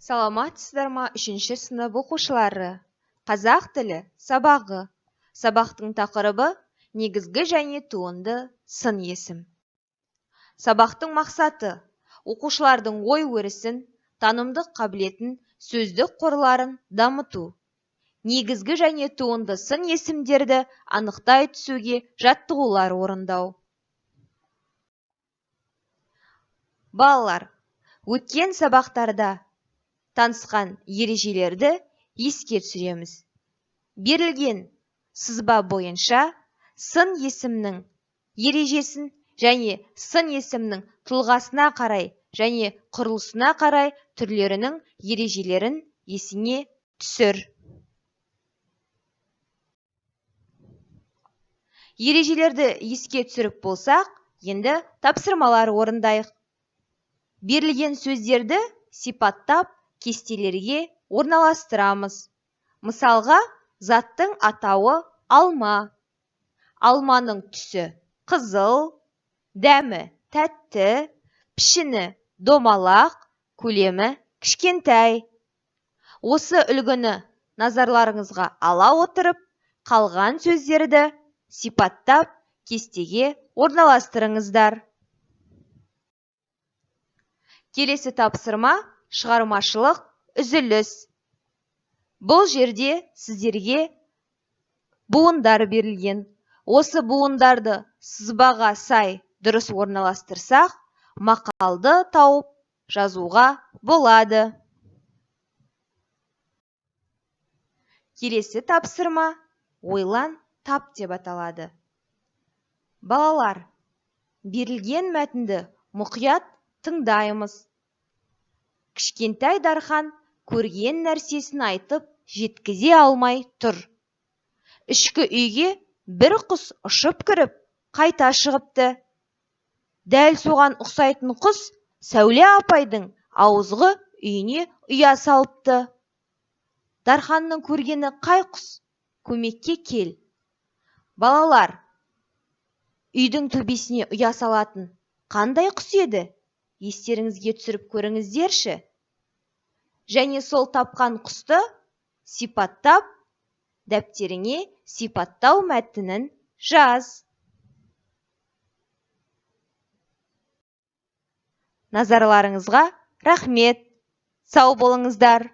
Саламатсыздар ма, 3-ші сынып оқушылары? Қазақ тілі сабағы. Сабақтың тақырыбы негізгі және туынды сын есім. Сабақтың мақсаты оқушылардың ой-өрісін, танымдық қабілетін, сөздік қорларын дамыту. Негізгі және туынды сын есімдерді анықтай түсуге жаттығулар орындау. Балалар, өткен сабақтарда танысқан ережелерді еске түсіреміз. Берілген сызба бойынша сын есімнің ережесін және сын есімнің тұлғасына қарай және құрылысына қарай түрлерінің ережелерін есіңе түсір. Ережелерді еске түсіріп болсақ, енді тапсырмалар орындайық. Берілген сөздерді сипаттап кестелерге орналастырамыз. Мысалға, заттың атауы алма. Алманың түсі қызыл, дәмі тәтті, пішіні домалақ, көлемі кішкентай. Осы үлгіні назарларыңызға ала отырып, қалған сөздерді сипаттап кестеге орналастырыңыздар. Келесі тапсырма шығармашылық үзіліс. Бұл жерде сіздерге буындар берілген. Осы буындарды сызбаға сай дұрыс орналастырсақ, мақалды тауып жазуға болады. Келесі тапсырма ойлан тап деп аталады. Балалар, берілген мәтінді мұқият тыңдаймыз. Кішкентай Дархан көрген нәрсесін айтып жеткізе алмай тұр. Ішкі үйге бір құс ұшып кіріп, қайта шығыпты. Дәл соған ұқсайтын құс Сәуле апайдың ауызғы үйіне ұя салыпты. Дарханның көргені қай құс? Көмекке кел. Балалар, үйдің төбесіне ұя салатын қандай құс еді? Естеріңізге түсіріп көріңіздерші. Және сол тапқан құсты сипаттап, дәптеріңе сипаттау мәтінін жаз. Назарларыңызға рахмет. Сау болыңыздар.